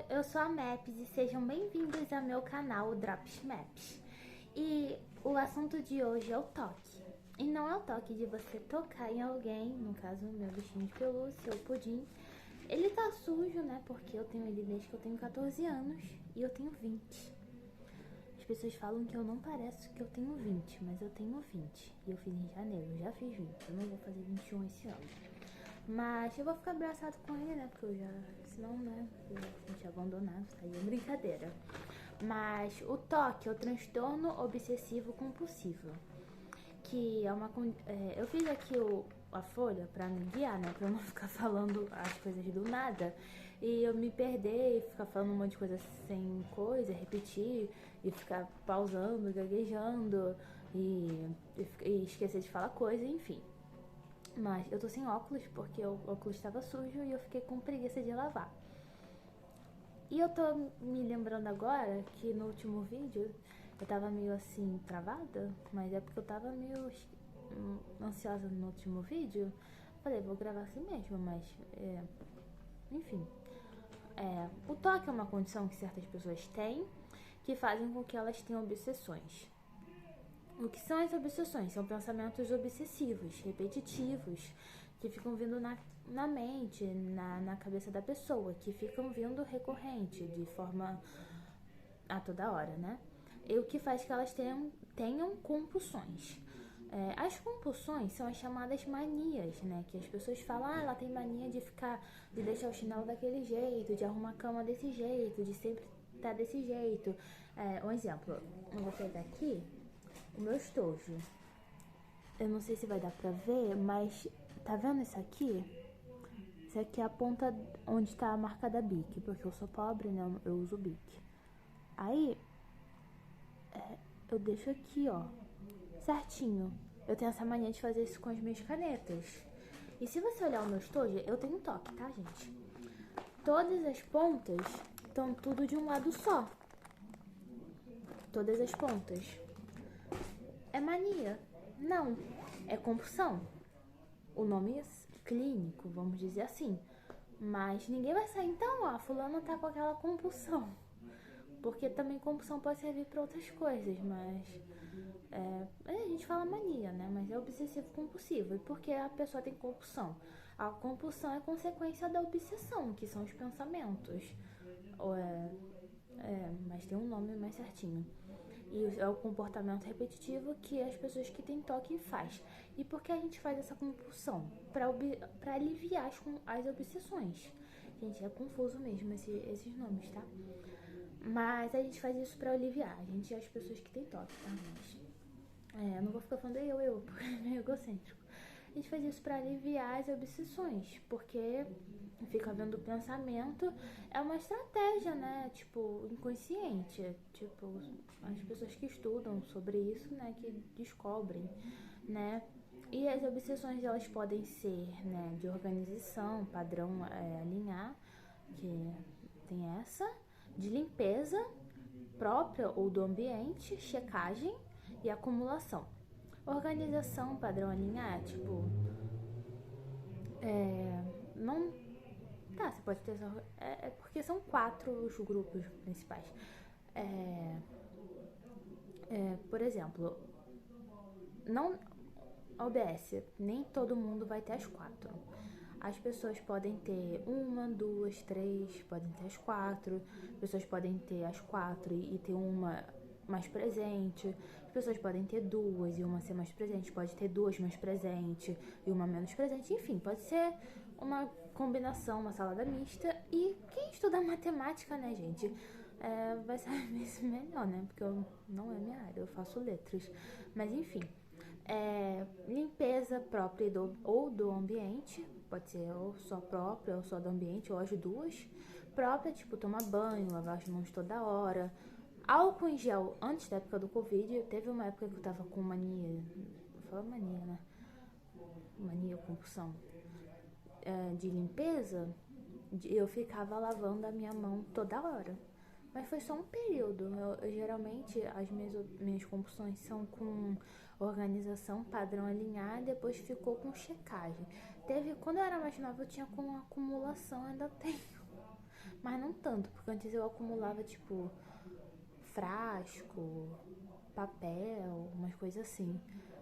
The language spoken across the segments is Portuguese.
eu sou a Maps e sejam bem-vindos ao meu canal Drops Maps. E o assunto de hoje é o toque. E não é o toque de você tocar em alguém, no caso meu bichinho de pelúcia, o Pudim. Ele tá sujo, né, porque eu tenho ele desde que eu tenho 14 anos e eu tenho 20. As pessoas falam que eu não pareço que eu tenho 20, mas eu tenho 20. E eu fiz em janeiro, eu já fiz 20, eu não vou fazer 21 esse ano. Mas eu vou ficar abraçado com ele, né? Porque eu já. Senão, né? Eu já me sentir abandonado, tá aí é brincadeira. Mas o TOC é o transtorno obsessivo compulsivo. Que é uma. Eu fiz aqui a folha pra me guiar, né? Pra eu não ficar falando as coisas do nada. E eu me perder e ficar falando um monte de coisa sem coisa, repetir, e ficar pausando, gaguejando, e esquecer de falar coisa, enfim. Mas eu tô sem óculos porque o óculos estava sujo e eu fiquei com preguiça de lavar. E eu tô me lembrando agora que no último vídeo eu tava meio assim travada, mas é porque eu tava meio ansiosa no último vídeo. Falei, vou gravar assim mesmo, mas enfim. O toque é uma condição que certas pessoas têm que fazem com que elas tenham obsessões. O que são as obsessões? São pensamentos obsessivos, repetitivos, que ficam vindo na mente, na cabeça da pessoa, que ficam vindo recorrente, de forma a toda hora, né? E o que faz que elas tenham compulsões. As compulsões são as chamadas manias, né? Que as pessoas falam, ela tem mania de deixar o chinelo daquele jeito, de arrumar a cama desse jeito, de sempre estar desse jeito. Um exemplo, eu vou pegar aqui o meu estojo. Eu não sei se vai dar pra ver, mas tá vendo isso aqui? Isso aqui é a ponta onde tá a marca da Bic, porque eu sou pobre, né? Eu uso Bic. Aí, eu deixo aqui, ó, certinho. Eu tenho essa mania de fazer isso com as minhas canetas. E se você olhar o meu estojo, eu tenho um toque, tá, gente? Todas as pontas estão tudo de um lado só. Todas as pontas. É mania? Não. É compulsão. O nome é clínico, vamos dizer assim. Mas ninguém vai sair, então, ó, fulano tá com aquela compulsão. Porque também compulsão pode servir para outras coisas, mas a gente fala mania, né? Mas é obsessivo compulsivo. E por que a pessoa tem compulsão? A compulsão é consequência da obsessão, que são os pensamentos. Mas tem um nome mais certinho. E é o comportamento repetitivo que as pessoas que têm toque faz. E por que a gente faz essa compulsão? Para aliviar as obsessões. Gente, é confuso mesmo esses nomes, tá? Mas a gente faz isso pra aliviar. A gente é as pessoas que têm toque, tá, gente? Eu não vou ficar falando porque é meio egocêntrico. A gente faz isso pra aliviar as obsessões, porque fica vendo o pensamento. É uma estratégia, né? Tipo, inconsciente. Tipo, as pessoas que estudam sobre isso, né? Que descobrem, né? E as obsessões, elas podem ser, né? De organização, padrão alinhar, que tem essa. De limpeza própria ou do ambiente, checagem e acumulação. Organização, padrão alinhar, tipo, não. Tá, você pode ter. Porque são 4 os grupos principais. Por exemplo, não. OBS, nem todo mundo vai ter as 4. As pessoas podem ter 1, 2, 3, podem ter as 4. As pessoas podem ter as 4 e ter uma mais presente. As pessoas podem ter 2 e uma ser mais presente. Pode ter 2 mais presente e uma menos presente. Enfim, pode ser uma combinação, uma salada mista. E quem estuda matemática, né, gente, vai saber isso melhor, né? Porque não é minha área, eu faço letras. Mas enfim. Limpeza própria ou do ambiente, pode ser ou só própria ou só do ambiente, ou as duas. Própria, tipo, tomar banho, lavar as mãos toda hora. Álcool em gel, antes da época do Covid, teve uma época que eu tava com mania, fala mania, né? Mania, compulsão, de limpeza, eu ficava lavando a minha mão toda hora. Mas foi só um período. Geralmente as minhas compulsões são com organização, padrão alinhar, depois ficou com checagem. Quando eu era mais nova, eu tinha com acumulação, ainda tenho. mas não tanto, porque antes eu acumulava, tipo, frasco, papel, umas coisas assim.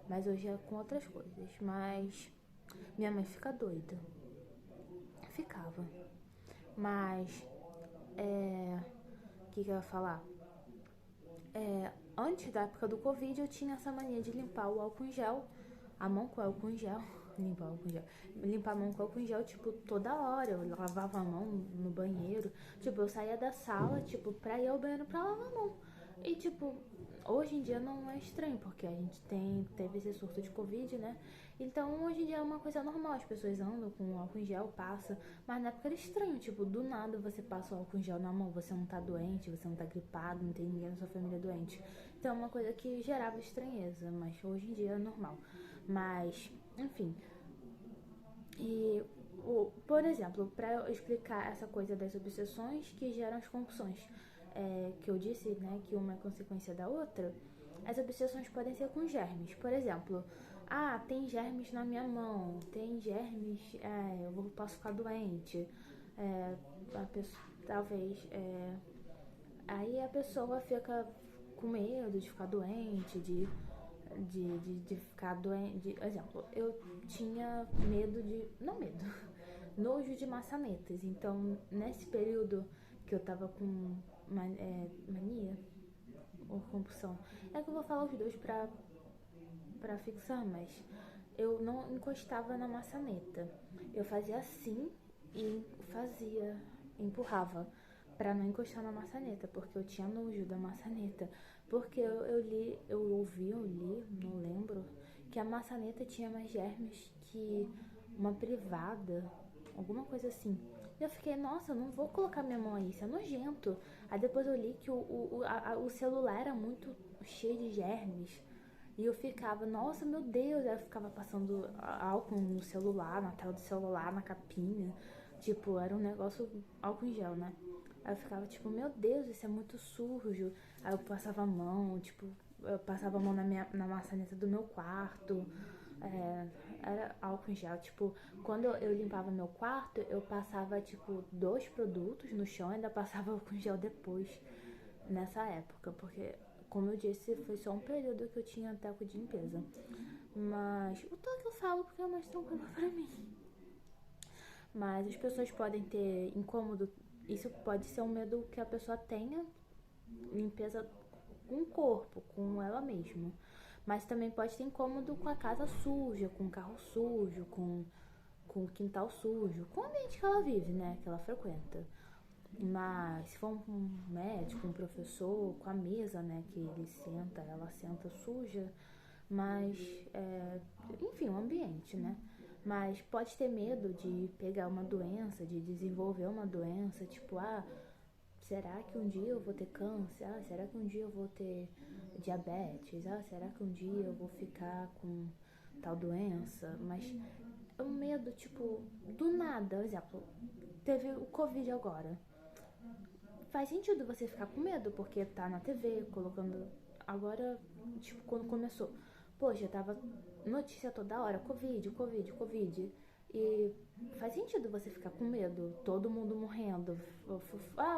Mas hoje é com outras coisas. Mas minha mãe fica doida. Ficava. Mas, o que eu ia falar? Antes da época do Covid, eu tinha essa mania de limpar o álcool em gel, a mão com álcool em gel, limpar o álcool em gel, limpar a mão com álcool em gel, tipo, toda hora. Eu lavava a mão no banheiro. Tipo, eu saía da sala, tipo, pra ir ao banheiro pra lavar a mão. E, tipo, hoje em dia não é estranho, porque a gente teve esse surto de Covid, né? Então, hoje em dia é uma coisa normal, as pessoas andam com álcool em gel, passa. Mas na época era estranho, tipo, do nada você passa o álcool em gel na mão, você não tá doente, você não tá gripado, não tem ninguém na sua família doente. Então é uma coisa que gerava estranheza, mas hoje em dia é normal. Mas, enfim. E, por exemplo, para eu explicar essa coisa das obsessões que geram as compulsões, que eu disse, né, que uma é consequência da outra, as obsessões podem ser com germes. Por exemplo, tem germes na minha mão, tem germes, posso ficar doente, a pessoa, talvez, aí a pessoa fica com medo de ficar doente, de ficar doente. Exemplo, eu tinha medo de. Não medo, nojo de maçanetas. Então, nesse período que eu tava com mania ou compulsão, é que eu vou falar os dois pra fixar, mas eu não encostava na maçaneta. Eu fazia assim e empurrava pra não encostar na maçaneta, porque eu tinha nojo da maçaneta. Porque eu li, não lembro, que a maçaneta tinha mais germes que uma privada, alguma coisa assim. E eu fiquei, nossa, eu não vou colocar minha mão aí, isso é nojento. Aí depois eu li que o celular era muito cheio de germes. E eu ficava, nossa, meu Deus, aí eu ficava passando álcool no celular, na tela do celular, na capinha. Tipo, era um negócio, álcool em gel, né? Aí eu ficava tipo, meu Deus, isso é muito sujo. Aí eu passava a mão, tipo, eu passava a mão na maçaneta do meu quarto. Era álcool em gel. Tipo, quando eu limpava meu quarto, eu passava, tipo, 2 produtos no chão e ainda passava álcool em gel depois, nessa época. Porque, como eu disse, foi só um período que eu tinha teco de limpeza. Mas o toque eu falo porque é mais tranquilo pra mim. Mas as pessoas podem ter incômodo. Isso pode ser um medo que a pessoa tenha, limpeza com o corpo, com ela mesma. Mas também pode ter incômodo com a casa suja, com o carro sujo, com o quintal sujo, com o ambiente que ela vive, né? Que ela frequenta. Mas se for um médico, um professor, com a mesa, né? Que ele senta, ela senta suja. Mas, enfim, o ambiente, né? Mas pode ter medo de pegar uma doença, de desenvolver uma doença, tipo, será que um dia eu vou ter câncer? Será que um dia eu vou ter diabetes? Será que um dia eu vou ficar com tal doença? Mas é um medo, tipo, do nada. Por exemplo, teve o Covid agora. Faz sentido você ficar com medo, porque tá na TV, colocando. Agora, tipo, quando começou. Poxa, tava notícia toda hora, Covid, Covid, Covid. E faz sentido você ficar com medo, todo mundo morrendo. O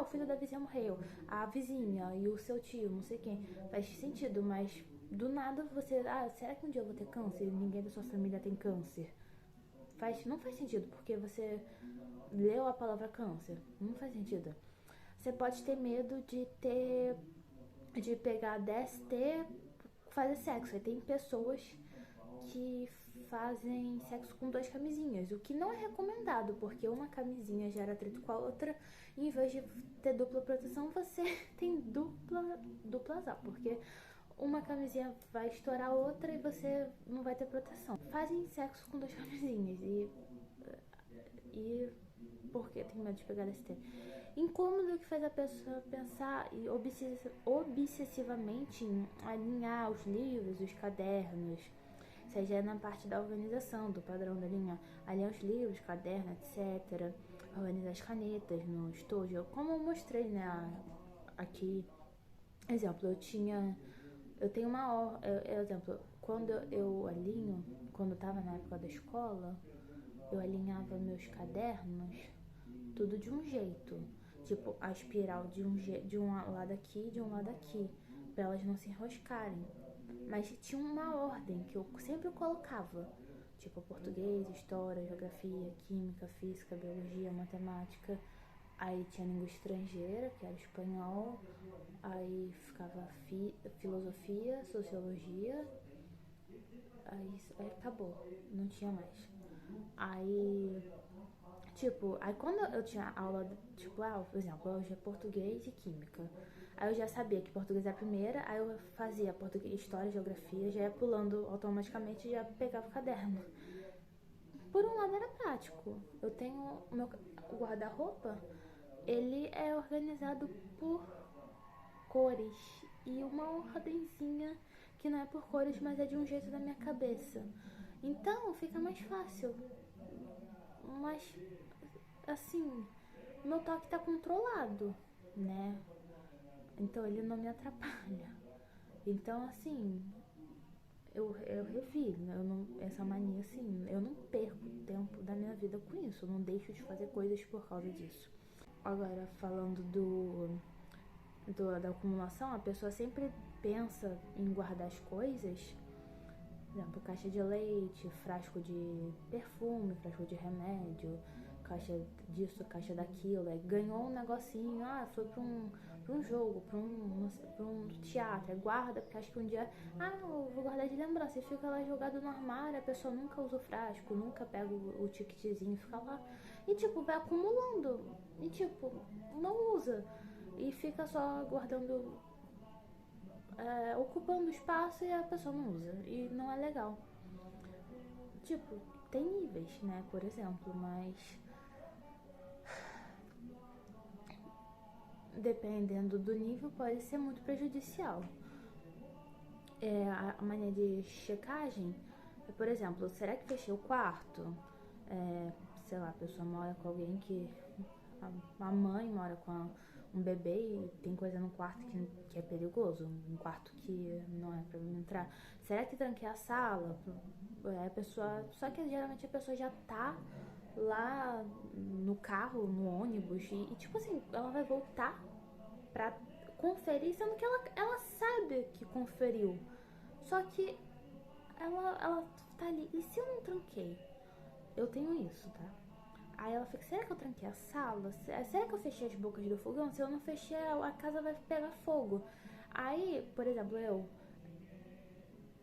filho da vizinha morreu, a vizinha e o seu tio, não sei quem. Faz sentido, mas do nada você. Será que um dia eu vou ter câncer? Ninguém da sua família tem câncer. Não faz sentido, porque você leu a palavra câncer. Não faz sentido. Você pode ter medo de pegar DST, fazer sexo. Aí tem pessoas que fazem sexo com 2 camisinhas, o que não é recomendado, porque uma camisinha gera atrito com a outra, e em vez de ter dupla proteção, você tem dupla azar, porque uma camisinha vai estourar a outra e você não vai ter proteção. Fazem sexo com 2 camisinhas e por que tem medo de pegar DST? Incômodo que faz a pessoa pensar e obsessivamente em alinhar os livros, os cadernos, seja na parte da organização, do padrão da linha, alinhar os livros, cadernos, etc. Organizar as canetas no estojo, como eu mostrei, né, aqui. Exemplo, eu tenho exemplo, quando eu alinho, quando eu tava na época da escola, eu alinhava meus cadernos tudo de um jeito. tipo, a espiral de um lado aqui e de um lado aqui, pra elas não se enroscarem. Mas tinha uma ordem que eu sempre colocava, tipo português, história, geografia, química, física, biologia, matemática. Aí tinha língua estrangeira, que era espanhol. Aí ficava filosofia, sociologia. Aí acabou, não tinha mais. Aí, tipo, aí quando eu tinha aula, tipo, por exemplo, hoje é português e química. Aí eu já sabia que português é a primeira, aí eu fazia português, história, geografia, já ia pulando automaticamente e já pegava o caderno. Por um lado era prático. Eu tenho o meu guarda-roupa, ele é organizado por cores e uma ordenzinha que não é por cores, mas é de um jeito da minha cabeça. Então fica mais fácil. Mas assim, meu toque tá controlado, né? Então ele não me atrapalha. Então assim, eu revi, né? Essa mania assim, eu não perco tempo da minha vida com isso, eu não deixo de fazer coisas por causa disso. Agora falando da acumulação, a pessoa sempre pensa em guardar as coisas, por exemplo, caixa de leite, frasco de perfume, frasco de remédio, caixa disso, caixa daquilo, aí ganhou um negocinho, foi pra um jogo, pra um teatro, aí guarda, porque acho que um dia, eu vou guardar de lembrança, e fica lá jogado no armário, a pessoa nunca usa o frasco, nunca pega o ticketzinho, fica lá, e tipo, vai acumulando, e tipo, não usa, e fica só guardando, ocupando espaço e a pessoa não usa, e não é legal. Tipo, tem níveis, né, por exemplo, mas dependendo do nível pode ser muito prejudicial. A mania de checagem é, por exemplo, será que fechei o quarto? Sei lá, a pessoa mora com alguém que... A mãe mora com um bebê e tem coisa no quarto que é perigoso, um quarto que não é pra mim entrar. Será que tranquei a sala? A pessoa, só que geralmente a pessoa já tá lá no carro, no ônibus, e tipo assim, ela vai voltar pra conferir, sendo que ela sabe que conferiu. Só que ela tá ali, e se eu não tranquei? Eu tenho isso, tá? Aí ela fica, será que eu tranquei a sala? Será que eu fechei as bocas do fogão? Se eu não fechei, a casa vai pegar fogo. Aí, por exemplo, eu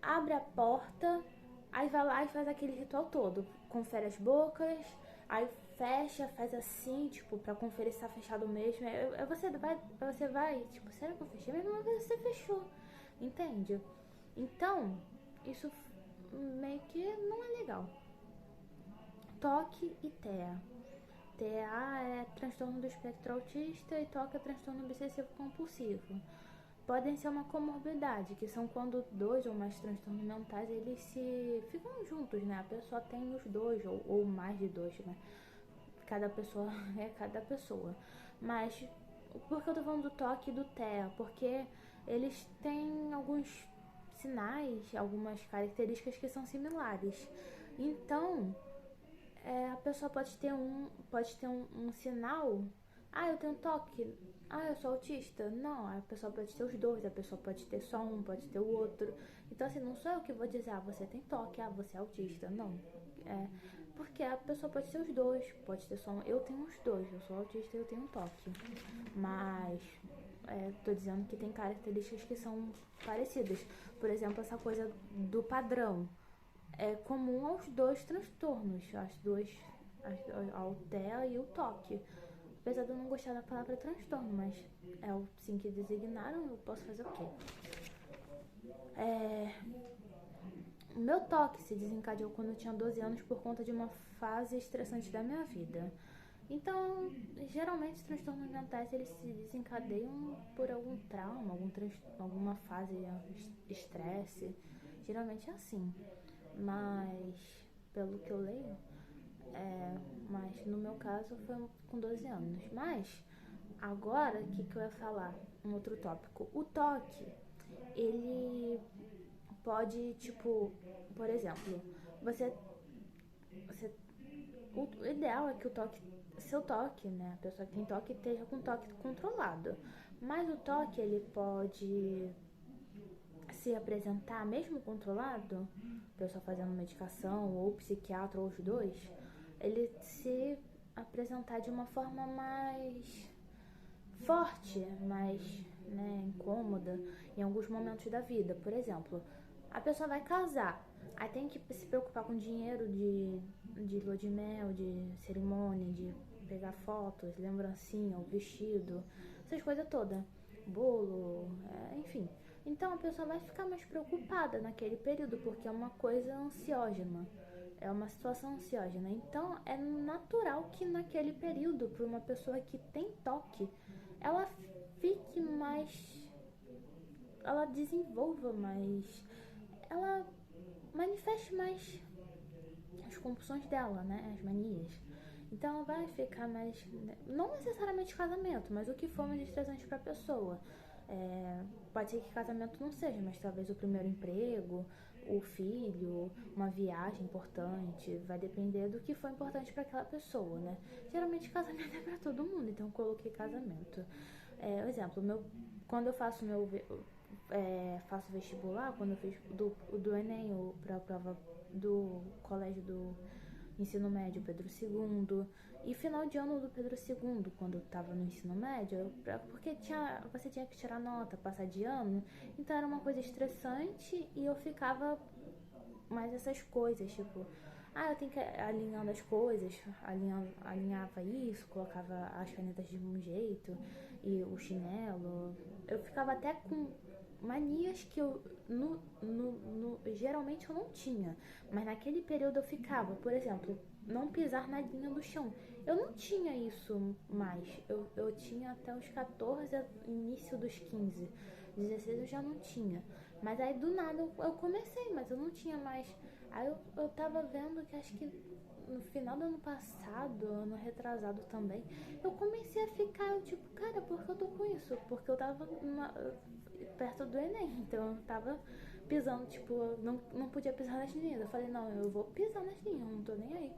abre a porta, aí vai lá e faz aquele ritual todo. Confere as bocas, aí fecha, faz assim, tipo, pra conferir se tá fechado mesmo. Você vai, tipo, será que eu fechei? Mas uma vez você fechou, entende? Então, isso meio que não é legal. Toque e TEA. TEA é transtorno do espectro autista e TOC é transtorno obsessivo compulsivo. Podem ser uma comorbidade, que são quando dois ou mais transtornos mentais eles se ficam juntos, né? A pessoa tem os dois ou mais de dois, né? Cada pessoa é cada pessoa. Mas por que eu tô falando do TOC e do TEA? Porque eles têm alguns sinais, algumas características que são similares. Então, a pessoa pode ter um sinal. Eu tenho toque. Eu sou autista. Não, a pessoa pode ter os dois, a pessoa pode ter só um, pode ter o outro. Então, assim, não sou eu que vou dizer, você tem toque, você é autista. Não. Porque a pessoa pode ter os dois, pode ter só um. Eu tenho os dois, eu sou autista e eu tenho toque. Mas, tô dizendo que tem características que são parecidas. Por exemplo, essa coisa do padrão é comum aos dois transtornos, ao TEA e o TOC. Apesar de eu não gostar da palavra transtorno, mas é o sim que designaram, eu posso fazer o quê? O meu TOC se desencadeou quando eu tinha 12 anos por conta de uma fase estressante da minha vida. Então, geralmente, transtornos mentais eles se desencadeiam por algum trauma, alguma fase de estresse. Geralmente é assim. Mas, pelo que eu leio, mas no meu caso foi com 12 anos. Mas, agora, o que eu ia falar? Um outro tópico. O toque, ele pode, tipo, por exemplo, o ideal é que o toque seu toque, né? A pessoa que tem toque esteja com toque controlado. Mas o toque, ele pode se apresentar, mesmo controlado, a pessoa fazendo medicação, ou psiquiatra, ou os dois, ele se apresentar de uma forma mais forte, mais, né, incômoda em alguns momentos da vida. Por exemplo, a pessoa vai casar, aí tem que se preocupar com dinheiro de lua de mel, de cerimônia, de pegar fotos, lembrancinha, o vestido, essas coisas todas, bolo, enfim. Então a pessoa vai ficar mais preocupada naquele período, porque é uma coisa ansiógena, é uma situação ansiógena. Então é natural que naquele período, para uma pessoa que tem toque, ela fique mais, ela desenvolva mais, ela manifeste mais as compulsões dela, né, as manias. Então ela vai ficar mais, não necessariamente casamento, mas o que for mais estressante para a pessoa. Pode ser que casamento não seja, mas talvez o primeiro emprego, o filho, uma viagem importante, vai depender do que for importante para aquela pessoa, né? Geralmente casamento é para todo mundo, então eu coloquei casamento. Exemplo, quando eu faço faço vestibular, quando eu fiz do Enem, para a prova do colégio do ensino médio Pedro II, e final de ano do Pedro II, quando eu tava no ensino médio, porque você tinha que tirar nota, passar de ano, então era uma coisa estressante e eu ficava mais essas coisas, tipo, eu tenho que ir alinhando as coisas, alinhava isso, colocava as canetas de um jeito, e o chinelo, eu ficava até com manias que eu geralmente eu não tinha, mas naquele período eu ficava. Por exemplo, não pisar na linha do chão, eu não tinha isso mais, eu tinha até os 14, início dos 15, 16 eu já não tinha, mas aí do nada eu comecei, mas eu não tinha mais. Aí eu tava vendo que acho que no final do ano passado, ano retrasado também, eu comecei a ficar, tipo, cara, por que eu tô com isso? Porque eu tava perto do Enem, então eu tava pisando, tipo, eu não podia pisar nas linhas. Eu falei, não, eu vou pisar nas linhas, eu não tô nem aí.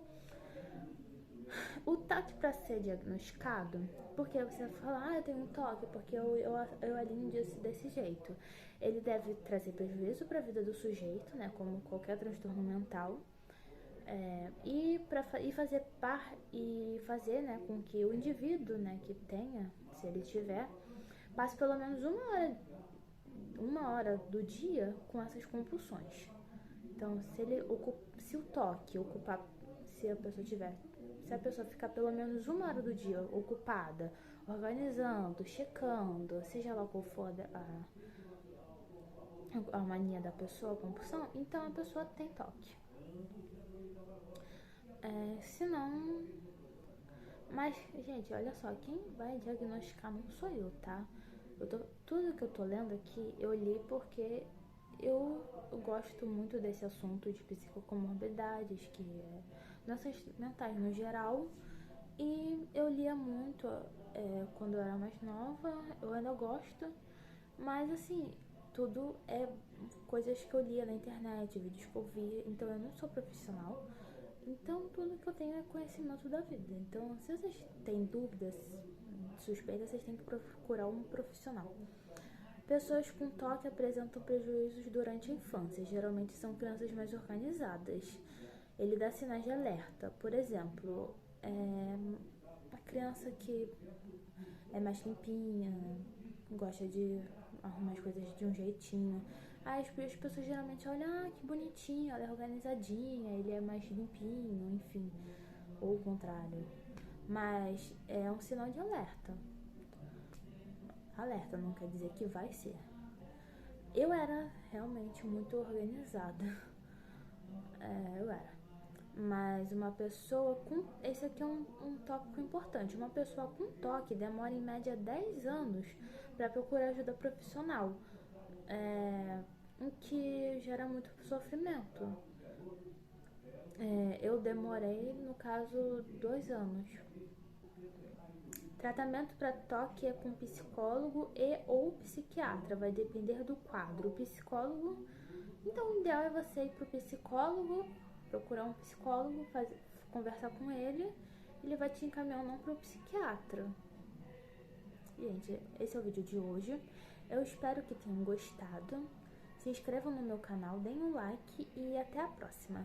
O toque para ser diagnosticado, porque você fala, eu tenho um toque, porque eu alinho desse jeito. Ele deve trazer prejuízo para a vida do sujeito, né, como qualquer transtorno mental, fazer, né, com que o indivíduo, né, que tenha, se ele tiver, passe pelo menos uma hora do dia com essas compulsões. Então, se o toque ocupar, se a pessoa ficar pelo menos uma hora do dia ocupada, organizando, checando, seja lá qual for a mania da pessoa, a compulsão, então a pessoa tem toque. Se não... Mas, gente, olha só, quem vai diagnosticar não sou eu, tá? Tudo que eu tô lendo aqui, eu li porque eu gosto muito desse assunto de psicocomorbidades, que é doenças mentais no geral, e eu lia muito quando eu era mais nova, eu ainda gosto, mas assim, tudo é coisas que eu lia na internet, vídeos que eu via, então eu não sou profissional, então tudo que eu tenho é conhecimento da vida. Então, se vocês têm dúvidas, suspeitas, vocês têm que procurar um profissional. Pessoas com toque apresentam prejuízos durante a infância, geralmente são crianças mais organizadas. Ele dá sinais de alerta, por exemplo, a criança que é mais limpinha, gosta de arrumar as coisas de um jeitinho. As pessoas geralmente olham, que bonitinho, ela é organizadinha, ele é mais limpinho, enfim, ou o contrário. Mas é um sinal de alerta. Alerta não quer dizer que vai ser. Eu era realmente muito organizada. Eu era. Mas uma pessoa com... Esse aqui é um tópico importante. Uma pessoa com toque demora em média 10 anos para procurar ajuda profissional. O que gera muito sofrimento. Eu demorei, no caso, 2 anos. Tratamento para toque é com psicólogo ou psiquiatra, vai depender do quadro. O psicólogo, então o ideal é você ir pro psicólogo, procurar um psicólogo, conversar com ele ele vai te encaminhar não para o psiquiatra. Gente, esse é o vídeo de hoje. Eu espero que tenham gostado. Se inscrevam no meu canal, deem um like e até a próxima.